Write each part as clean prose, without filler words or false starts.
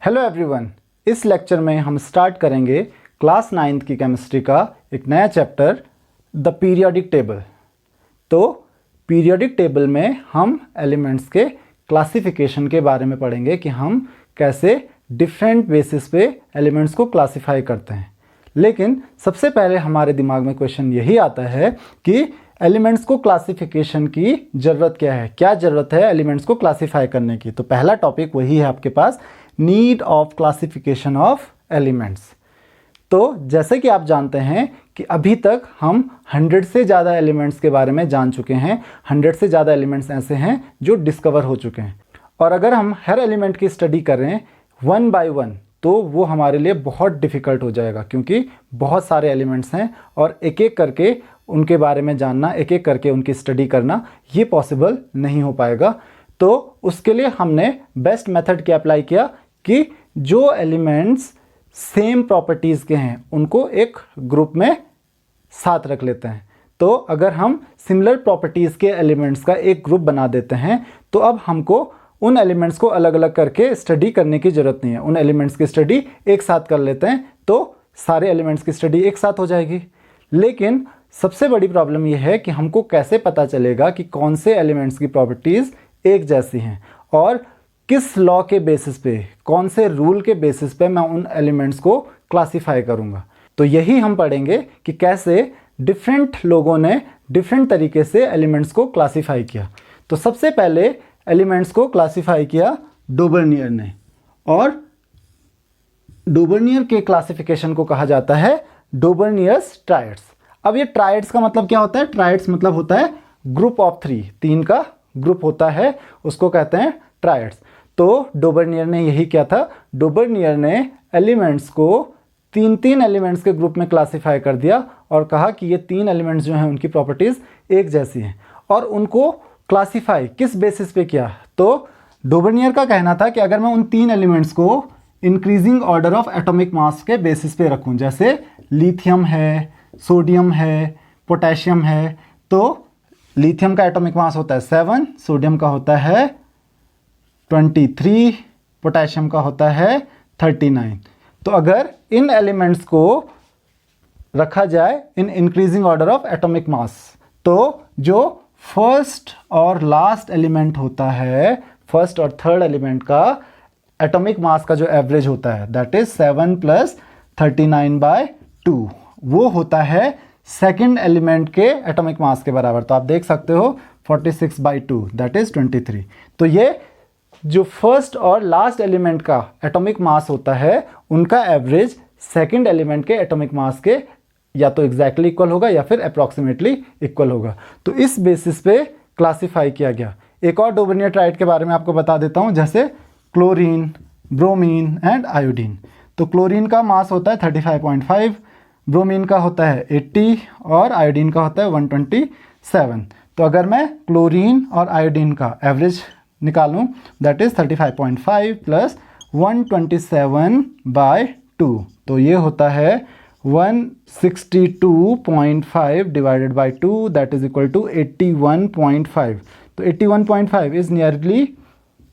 Hello everyone, इस lecture में हम स्टार्ट करेंगे क्लास 9th की केमिस्ट्री का एक नया चैप्टर द पीरियोडिक टेबल। तो पीरियोडिक टेबल में हम एलिमेंट्स के क्लासिफिकेशन के बारे में पढ़ेंगे कि हम कैसे डिफरेंट बेसिस पे एलिमेंट्स को क्लासिफाई करते हैं। लेकिन सबसे पहले हमारे दिमाग में क्वेश्चन यही आता है कि एलिमेंट्स को क्लासिफिकेशन की ज़रूरत क्या है, क्या ज़रूरत है एलिमेंट्स को क्लासीफाई करने की। तो पहला टॉपिक वही है आपके पास, need of classification of elements. तो जैसे कि आप जानते हैं कि अभी तक हम 100 से ज़्यादा एलिमेंट्स के बारे में जान चुके हैं। 100 से ज़्यादा एलिमेंट्स ऐसे हैं जो डिस्कवर हो चुके हैं, और अगर हम हर एलिमेंट की स्टडी करें वन बाय वन तो वो हमारे लिए बहुत डिफ़िकल्ट हो जाएगा, क्योंकि बहुत सारे एलिमेंट्स हैं और एक एक करके उनके बारे में जानना, एक एक करके उनकी स्टडी करना ये पॉसिबल नहीं हो पाएगा। तो उसके लिए हमने बेस्ट मेथड क्या अप्लाई किया कि जो एलिमेंट्स सेम प्रॉपर्टीज़ के हैं उनको एक ग्रुप में साथ रख लेते हैं। तो अगर हम सिमिलर प्रॉपर्टीज़ के एलिमेंट्स का एक ग्रुप बना देते हैं तो अब हमको उन एलिमेंट्स को अलग अलग करके स्टडी करने की ज़रूरत नहीं है। उन एलिमेंट्स की स्टडी एक साथ कर लेते हैं तो सारे एलिमेंट्स की स्टडी एक साथ हो जाएगी। लेकिन सबसे बड़ी प्रॉब्लम यह है कि हमको कैसे पता चलेगा कि कौन से एलिमेंट्स की प्रॉपर्टीज़ एक जैसी हैं और किस लॉ के बेसिस पे, कौन से रूल के बेसिस पे मैं उन एलिमेंट्स को क्लासीफाई करूँगा। तो यही हम पढ़ेंगे कि कैसे डिफरेंट लोगों ने डिफरेंट तरीके से एलिमेंट्स को क्लासीफाई किया। तो सबसे पहले एलिमेंट्स को क्लासीफाई किया डोबर्नियर ने, और डोबर्नियर के क्लासिफिकेशन को कहा जाता है डोबर्नियर्स ट्रायड्स। अब ये ट्रायड्स का मतलब क्या होता है? ट्रायड्स मतलब होता है ग्रुप ऑफ 3, 3 का ग्रुप होता है, उसको कहते हैं ट्रायड्स। तो डोबर्नियर ने यही किया था, डोबर्नियर ने एलिमेंट्स को 3 एलिमेंट्स के ग्रुप में क्लासीफाई कर दिया और कहा कि ये 3 एलिमेंट्स जो हैं उनकी प्रॉपर्टीज़ एक जैसी हैं, और उनको क्लासीफाई किस बेसिस पे किया। तो डोबर्नियर का कहना था कि अगर मैं उन 3 एलिमेंट्स को इंक्रीजिंग ऑर्डर ऑफ एटॉमिक मास के बेसिस पे रखूं, जैसे लिथियम है, सोडियम है, पोटेशियम है, तो लिथियम का एटॉमिक मास होता है 7, सोडियम का होता है 23, पोटेशियम का होता है 39। तो अगर इन एलिमेंट्स को रखा जाए in increasing order of atomic mass, तो जो फर्स्ट और लास्ट एलिमेंट होता है, फर्स्ट और थर्ड एलिमेंट का एटॉमिक मास का जो एवरेज होता है दैट इज 7 + 39/2, वो होता है सेकंड एलिमेंट के एटॉमिक मास के बराबर। तो आप देख सकते हो 46/2 दैट इज 23। तो ये जो फर्स्ट और लास्ट एलिमेंट का एटॉमिक मास होता है उनका एवरेज सेकंड एलिमेंट के एटॉमिक मास के या तो एग्जैक्टली इक्वल होगा या फिर अप्रॉक्सीमेटली इक्वल होगा। तो इस बेसिस पे क्लासीफाई किया गया। एक और डोबर्नियर ट्रायड के बारे में आपको बता देता हूँ, जैसे क्लोरीन, ब्रोमीन एंड आयोडीन। तो क्लोरीन का मास होता है 35.5, ब्रोमीन का होता है 80 और आयोडीन का होता है 127। तो अगर मैं क्लोरीन और आयोडीन का एवरेज निकालूं दैट इज 35.5 + 127/2, तो ये होता है 162.5 divided by 2 that is equal to 81.5। तो 81.5 इज नियरली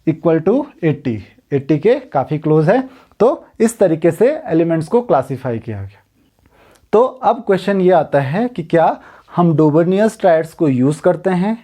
इक्वल टू 80, 80 के काफ़ी क्लोज है। तो इस तरीके से एलिमेंट्स को क्लासीफाई किया गया। तो अब क्वेश्चन ये आता है कि क्या हम डोबर्नियर्स ट्रायड्स को यूज़ करते हैं?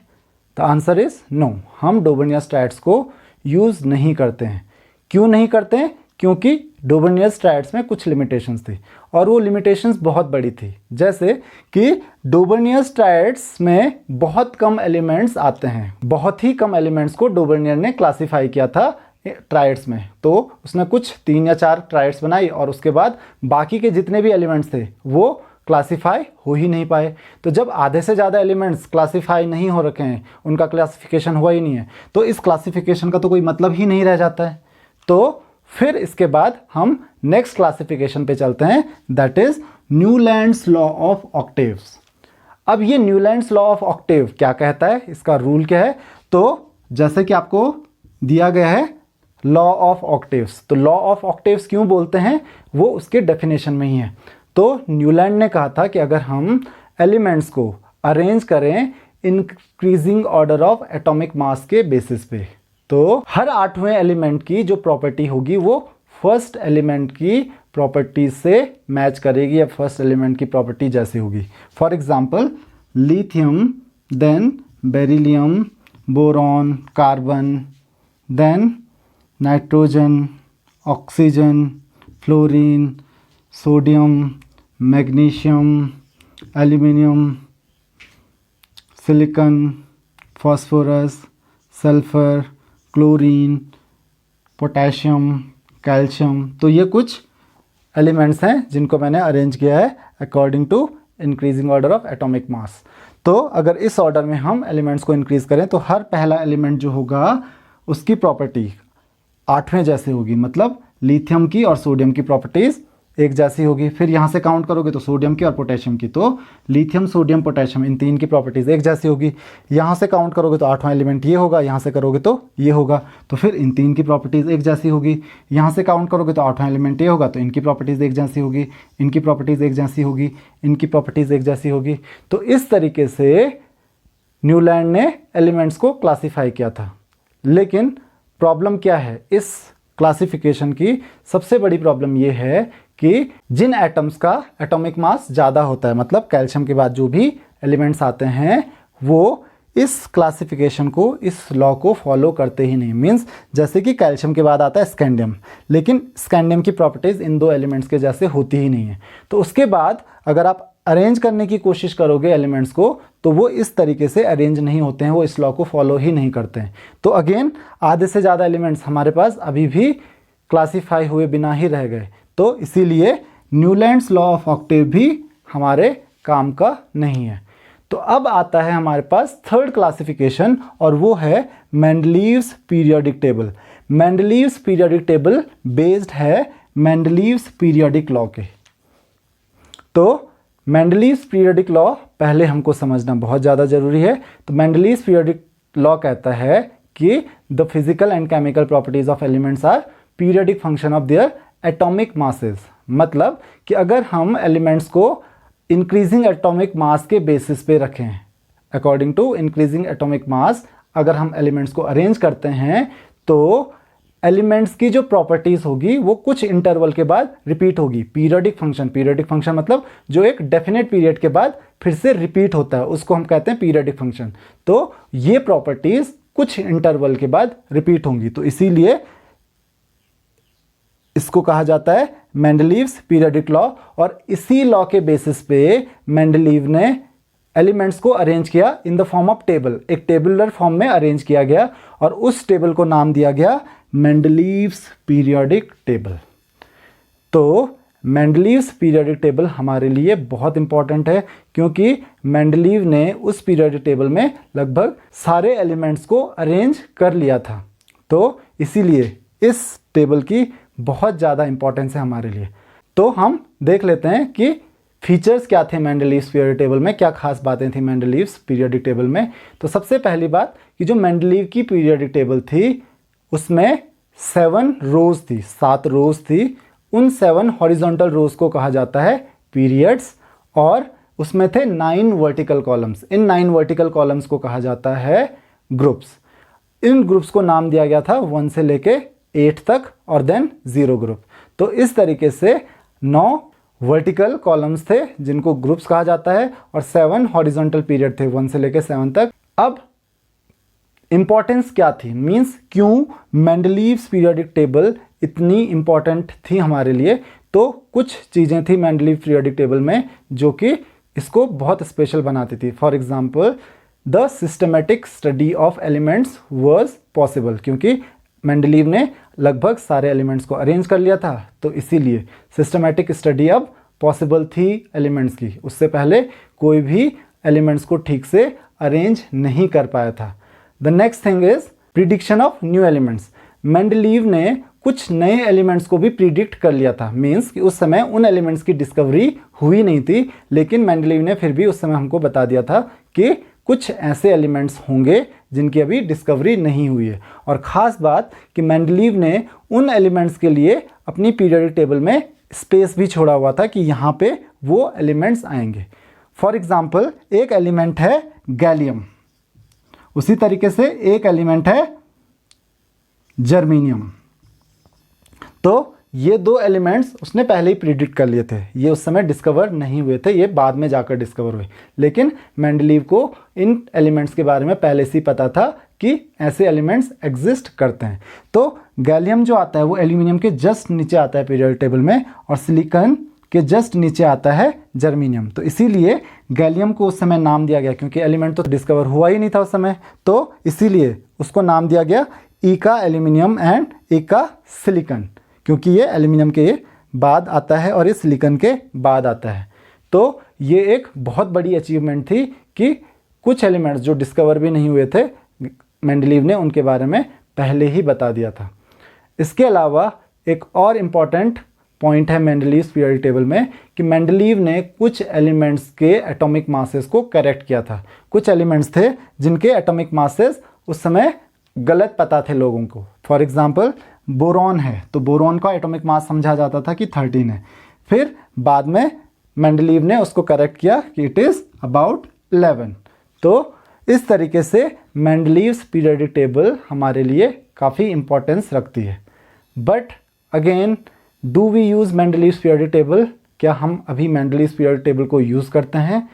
द आंसर इज़ नो, हम डोबर्नियर्स ट्रायड्स को यूज़ नहीं करते हैं। क्यों नहीं करते हैं? क्योंकि डोबर्नियर्स ट्रायड्स में कुछ लिमिटेशंस थी, और वो लिमिटेशंस बहुत बड़ी थी। जैसे कि डोबर्नियर्स ट्रायड्स में बहुत कम एलिमेंट्स आते हैं, बहुत ही कम एलिमेंट्स को डोबर्नियर ने क्लासीफाई किया था ट्रायड्स में। तो उसने कुछ 3 या 4 ट्रायड्स बनाई और उसके बाद बाकी के जितने भी एलिमेंट्स थे वो क्लासीफाई हो ही नहीं पाए। तो जब आधे से ज़्यादा एलिमेंट्स क्लासीफाई नहीं हो रखे हैं, उनका क्लासिफिकेशन हुआ ही नहीं है, तो इस क्लासिफिकेशन का तो कोई मतलब ही नहीं रह जाता है। तो फिर इसके बाद हम नेक्स्ट क्लासिफिकेशन पे चलते हैं, that is Newlands law of octaves. अब ये न्यूलैंड्स लॉ ऑफ ऑक्टेव क्या कहता है, इसका रूल क्या है? तो जैसे कि आपको दिया गया है लॉ ऑफ ऑक्टेव्स, तो लॉ ऑफ ऑक्टेव्स क्यों बोलते हैं वो उसके डेफिनेशन में ही है। तो न्यूलैंड ने कहा था कि अगर हम एलिमेंट्स को अरेंज करें इंक्रीजिंग ऑर्डर ऑफ एटॉमिक मास के बेसिस पे, तो हर 8वें एलिमेंट की जो प्रॉपर्टी होगी वो फर्स्ट एलिमेंट की प्रॉपर्टी से मैच करेगी या फर्स्ट एलिमेंट की प्रॉपर्टी जैसी होगी। For example lithium, then beryllium, boron, carbon, then nitrogen, oxygen, fluorine, sodium, magnesium, aluminium, silicon, phosphorus, sulphur, chlorine, potassium, calcium. तो ये कुछ एलिमेंट्स हैं जिनको मैंने अरेंज किया है according to increasing order of atomic mass. तो अगर इस ऑर्डर में हम एलिमेंट्स को इंक्रीज करें तो हर पहला एलिमेंट जो होगा उसकी प्रॉपर्टी 8वें जैसे होगी, मतलब लिथियम की और सोडियम की प्रॉपर्टीज़ एक जैसी होगी। फिर यहाँ से काउंट करोगे तो सोडियम की और पोटेशियम की, तो लिथियम, सोडियम, पोटेशियम इन तीन की प्रॉपर्टीज़ एक जैसी होगी। यहाँ से काउंट करोगे तो 8वां एलिमेंट ये होगा, यहाँ से करोगे तो ये होगा, तो फिर इन तीन की प्रॉपर्टीज़ एक जैसी होगी। यहाँ से काउंट करोगे तो 8वां एलिमेंट ये होगा, तो इनकी प्रॉपर्टीज़ एक जैसी होगी, इनकी प्रॉपर्टीज़ एक जैसी होगी, इनकी प्रॉपर्टीज़ एक जैसी होगी। तो इस तरीके से न्यूलैंड ने एलिमेंट्स को क्लासीफाई किया था। लेकिन प्रॉब्लम क्या है इस क्लासिफिकेशन की? सबसे बड़ी प्रॉब्लम ये है कि जिन एटम्स का एटॉमिक मास ज़्यादा होता है, मतलब कैल्शियम के बाद जो भी एलिमेंट्स आते हैं वो इस क्लासिफिकेशन को, इस लॉ को फॉलो करते ही नहीं। मींस जैसे कि कैल्शियम के बाद आता है स्कैंडियम, लेकिन स्कैंडियम की प्रॉपर्टीज़ इन दो एलिमेंट्स के जैसे होती ही नहीं है। तो उसके बाद अगर आप अरेंज करने की कोशिश करोगे एलिमेंट्स को तो वो इस तरीके से अरेंज नहीं होते हैं, वो इस लॉ को फॉलो ही नहीं करते हैं। तो अगेन आधे से ज़्यादा एलिमेंट्स हमारे पास अभी भी क्लासीफाई हुए बिना ही रह गए। तो इसीलिए न्यूलैंड्स लॉ ऑफ ऑक्टेव भी हमारे काम का नहीं है। तो अब आता है हमारे पास थर्ड क्लासिफिकेशन और वो है Mendeleev's periodic table. Mendeleev's periodic table based है मेंडलीव्स पीरियोडिक लॉ के। तो मेंडलीव्स पीरियोडिक लॉ पहले हमको समझना बहुत ज़्यादा ज़रूरी है। तो मेंडलीव्स पीरियोडिक लॉ कहता है कि the physical and chemical properties of elements are periodic function of their atomic masses. मतलब कि अगर हम एलिमेंट्स को इंक्रीजिंग एटॉमिक मास के बेसिस पे रखें, according to increasing atomic mass अगर हम एलिमेंट्स को अरेंज करते हैं तो एलिमेंट्स की जो प्रॉपर्टीज़ होगी वो कुछ इंटरवल के बाद रिपीट होगी। पीरियोडिक फंक्शन मतलब जो एक डेफिनेट पीरियड के बाद फिर से रिपीट होता है, उसको हम कहते हैं पीरियोडिक फंक्शन। तो ये प्रॉपर्टीज़ कुछ इंटरवल के बाद रिपीट होंगी, तो इसीलिए इसको कहा जाता है मेंडलीव्स पीरियोडिक लॉ। और इसी लॉ के बेसिस पे मेंडलीव ने एलिमेंट्स को अरेंज किया in the form of table. एक टेबुलर फॉर्म में अरेंज किया गया और उस टेबल को नाम दिया गया मेंडलीव्स पीरियोडिक टेबल। तो मेंडलीव्स पीरियोडिक टेबल हमारे लिए बहुत इंपॉर्टेंट है क्योंकि मेंडलीव ने उस पीरियोडिक टेबल में लगभग सारे एलिमेंट्स को अरेंज कर लिया था। तो इसीलिए इस टेबल की बहुत ज़्यादा इंपॉर्टेंस है हमारे लिए। तो हम देख लेते हैं कि फीचर्स क्या थे मेंडलीव्स पीरियोडिक टेबल में, क्या खास बातें थी मेंडलीव्स पीरियोडिक टेबल में। तो सबसे पहली बात कि जो मेंडलीव की पीरियोडिक टेबल थी उसमें 7 रोज थी, 7 रोज थी। उन 7 हॉरिजॉन्टल रोज को कहा जाता है पीरियड्स और उसमें थे 9 वर्टिकल कॉलम्स। इन 9 वर्टिकल कॉलम्स को कहा जाता है ग्रुप्स। इन ग्रुप्स को नाम दिया गया था 1 से लेके 8 तक और देन 0 ग्रुप। तो इस तरीके से 9 वर्टिकल कॉलम्स थे जिनको ग्रुप्स कहा जाता है और 7 हॉरिजॉन्टल पीरियड थे 1 से लेके 7 तक। अब इंपॉर्टेंस क्या थी, मींस क्यों मेंडलीव्स पीरियोडिक टेबल इतनी इंपॉर्टेंट थी हमारे लिए। तो कुछ चीज़ें थी मेंडलीव पीरियोडिक टेबल में जो कि इसको बहुत स्पेशल बनाती थी। For example the systematic study of elements was possible, क्योंकि मेंडलीव ने लगभग सारे एलिमेंट्स को अरेंज कर लिया था तो इसीलिए सिस्टमेटिक स्टडी अब पॉसिबल थी एलिमेंट्स की। उससे पहले कोई भी एलिमेंट्स को ठीक से अरेंज नहीं कर पाया था। The next thing is prediction of new elements. Mendeleev ने कुछ नए एलिमेंट्स को भी प्रिडिक्ट कर लिया था, मींस कि उस समय उन एलिमेंट्स की डिस्कवरी हुई नहीं थी, लेकिन मेंडलीव ने फिर भी उस समय हमको बता दिया था कि कुछ ऐसे एलिमेंट्स होंगे जिनकी अभी डिस्कवरी नहीं हुई है। और ख़ास बात कि मेंडलीव ने उन एलिमेंट्स के लिए अपनी पीरियोडिक टेबल में स्पेस भी छोड़ा हुआ था कि यहाँ पे वो एलिमेंट्स आएंगे। फॉर एग्जाम्पल एक एलिमेंट है गैलियम, उसी तरीके से एक एलिमेंट है जर्मेनियम। तो ये दो एलिमेंट्स उसने पहले ही प्रिडिक्ट कर लिए थे, ये उस समय डिस्कवर नहीं हुए थे, ये बाद में जाकर डिस्कवर हुए। लेकिन मेंडलीव को इन एलिमेंट्स के बारे में पहले से ही पता था कि ऐसे एलिमेंट्स एग्जिस्ट करते हैं। तो गैलियम जो आता है वो एल्यूमिनियम के जस्ट नीचे आता है पीरियोडिक टेबल में, और सिलिकॉन के जस्ट नीचे आता है जर्मेनियम। तो इसीलिए गैलियम को उस समय नाम दिया गया, क्योंकि एलिमेंट तो डिस्कवर हुआ ही नहीं था उस समय, तो इसीलिए उसको नाम दिया गया इका एल्यूमिनियम एंड इका सिलिकॉन, क्योंकि ये एल्यूमिनियम के बाद आता है और ये सिलिकॉन के बाद आता है। तो ये एक बहुत बड़ी अचीवमेंट थी कि कुछ एलिमेंट्स जो डिस्कवर भी नहीं हुए थे, मेंडलीव ने उनके बारे में पहले ही बता दिया था। इसके अलावा एक और इम्पॉर्टेंट पॉइंट है मेंडलीव्स पीरियोडिक टेबल में कि मेंडलीव ने कुछ एलिमेंट्स के एटॉमिक मासेस को करेक्ट किया था। कुछ एलिमेंट्स थे जिनके एटॉमिक मासेस उस समय गलत पता थे लोगों को। फॉर एग्जांपल बोरॉन है, तो बोरॉन का एटॉमिक मास समझा जाता था कि 13 है, फिर बाद में मेंडलीव ने उसको करेक्ट किया कि इट इज़ अबाउट 11। तो इस तरीके से मेंडलीव्स पीरियोडिक टेबल हमारे लिए काफ़ी इंपॉर्टेंस रखती है। But again, do we use Mendeleev's periodic table? क्या हम अभी मेंडलीव्स पीरियोडिक टेबल को यूज़ करते हैं?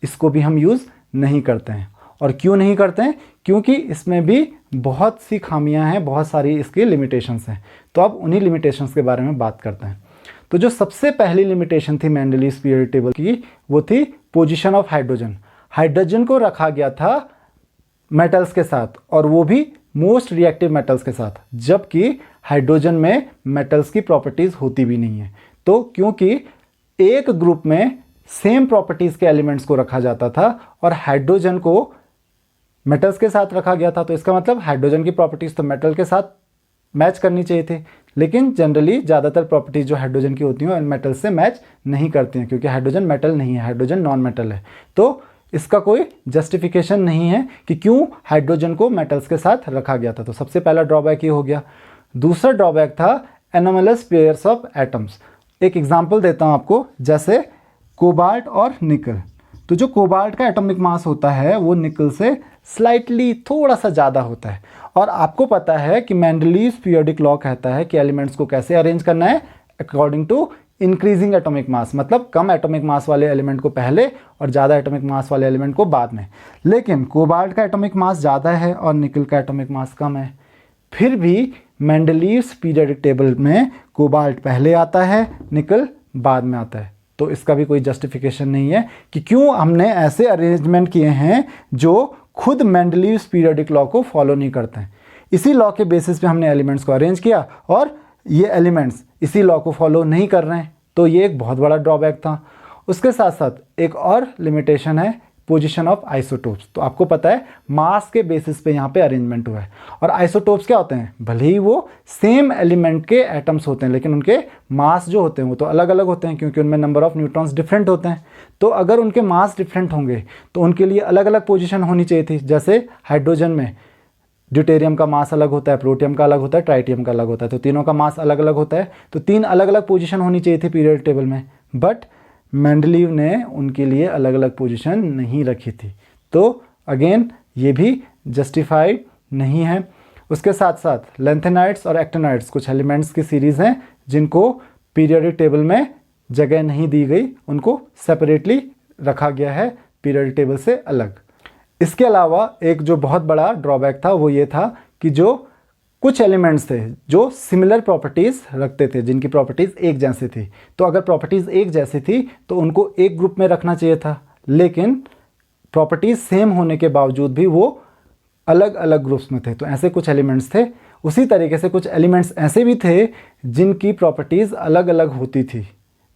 इसको भी हम यूज़ नहीं करते हैं। और क्यों नहीं करते हैं? क्योंकि इसमें भी बहुत सी खामियां हैं, बहुत सारी इसकी लिमिटेशंस हैं। तो अब उन्हीं लिमिटेशंस के बारे में बात करते हैं। तो जो सबसे पहली लिमिटेशन थी मेंडलीव्स पीरियोडिक टेबल की, वो थी पोजीशन ऑफ हाइड्रोजन। हाइड्रोजन को रखा गया था मेटल्स के साथ, और वो भी मोस्ट रिएक्टिव मेटल्स के साथ, जबकि हाइड्रोजन में मेटल्स की प्रॉपर्टीज़ होती भी नहीं है। तो क्योंकि एक ग्रुप में सेम प्रॉपर्टीज़ के एलिमेंट्स को रखा जाता था और हाइड्रोजन को मेटल्स के साथ रखा गया था, तो इसका मतलब हाइड्रोजन की प्रॉपर्टीज़ तो मेटल के साथ मैच करनी चाहिए थी। लेकिन जनरली ज़्यादातर प्रॉपर्टीज़ जो हाइड्रोजन की होती हैं मेटल से मैच नहीं करती हैं, क्योंकि हाइड्रोजन मेटल नहीं है, हाइड्रोजन नॉन मेटल है। तो इसका कोई जस्टिफिकेशन नहीं है कि क्यों हाइड्रोजन को मेटल्स के साथ रखा गया था। तो सबसे पहला ड्रॉबैक ये हो गया। दूसरा ड्रॉबैक था एनोमलस पेयर्स ऑफ एटम्स। एक एग्जांपल देता हूँ आपको, जैसे कोबाल्ट और निकल। तो जो कोबाल्ट का एटॉमिक मास होता है वो निकल से स्लाइटली थोड़ा सा ज़्यादा होता है, और आपको पता है कि मेंडलीव्स पीरियोडिक लॉ कहता है कि एलिमेंट्स को कैसे अरेंज करना है, according to increasing atomic mass, मतलब कम एटॉमिक मास वाले एलिमेंट को पहले और ज़्यादा एटॉमिक मास वाले एलिमेंट को बाद में। लेकिन कोबाल्ट का एटॉमिक मास ज़्यादा है और निकल का एटॉमिक मास कम है, फिर भी मेंडलीव्स पीरियोडिक टेबल में कोबाल्ट पहले आता है, निकल बाद में आता है। तो इसका भी कोई जस्टिफिकेशन नहीं है कि क्यों हमने ऐसे अरेंजमेंट किए हैं जो खुद मेंडलीव्स पीरियोडिक लॉ को फॉलो नहीं करते हैं। इसी लॉ के बेसिस पे हमने एलिमेंट्स को अरेंज किया और ये एलिमेंट्स इसी लॉ को फॉलो नहीं कर रहे हैं। तो ये एक बहुत बड़ा ड्रॉबैक था। उसके साथ साथ एक और लिमिटेशन है पोजीशन ऑफ आइसोटोप्स। तो आपको पता है मास के बेसिस पे यहाँ पे अरेंजमेंट हुआ है। और आइसोटोप्स क्या होते हैं? भले ही वो सेम एलिमेंट के एटम्स होते हैं, लेकिन उनके मास जो होते हैं वो तो अलग अलग होते हैं, क्योंकि उनमें नंबर ऑफ न्यूट्रॉन्स डिफरेंट होते हैं। तो अगर उनके मास डिफरेंट होंगे तो उनके लिए अलग अलग पोजीशन होनी चाहिए थी। जैसे हाइड्रोजन में ड्यूटेरियम का मास अलग होता है, प्लूटोनियम का अलग होता है, ट्राइटियम का अलग होता है, तो तीनों का मास अलग अलग होता है। तो 3 अलग अलग पोजीशन होनी चाहिए थी पीरियोडिक टेबल में, बट मेंडलीव ने उनके लिए अलग अलग पोजीशन नहीं रखी थी। तो अगेन ये भी जस्टिफाइड नहीं है। उसके साथ साथ लेंथेनाइड्स और एक्टिनाइड्स कुछ एलिमेंट्स की सीरीज़ हैं जिनको पीरियोडिक टेबल में जगह नहीं दी गई, उनको सेपरेटली रखा गया है पीरियोडिक टेबल से अलग। इसके अलावा एक जो बहुत बड़ा ड्रॉबैक था वो ये था कि जो कुछ एलिमेंट्स थे जो सिमिलर प्रॉपर्टीज़ रखते थे, जिनकी प्रॉपर्टीज़ एक जैसी थी। तो अगर प्रॉपर्टीज़ एक जैसी थी तो उनको एक ग्रुप में रखना चाहिए था, लेकिन प्रॉपर्टीज़ सेम होने के बावजूद भी वो अलग अलग ग्रुप्स में थे। तो ऐसे कुछ एलिमेंट्स थे। उसी तरीके से कुछ एलिमेंट्स ऐसे भी थे जिनकी प्रॉपर्टीज़ अलग अलग होती थी,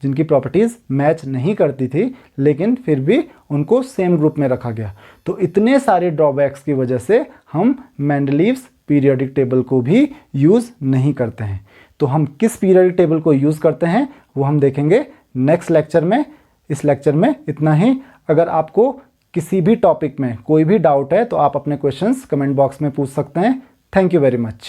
जिनकी प्रॉपर्टीज़ मैच नहीं करती थी, लेकिन फिर भी उनको सेम ग्रुप में रखा गया। तो इतने सारे ड्रॉबैक्स की वजह से हम मेंडलीव्स पीरियोडिक टेबल को भी यूज़ नहीं करते हैं। तो हम किस पीरियोडिक टेबल को यूज़ करते हैं वो हम देखेंगे नेक्स्ट लेक्चर में। इस लेक्चर में इतना ही। अगर आपको किसी भी टॉपिक में कोई भी डाउट है तो आप अपने क्वेश्चंस कमेंट बॉक्स में पूछ सकते हैं। Thank you very much.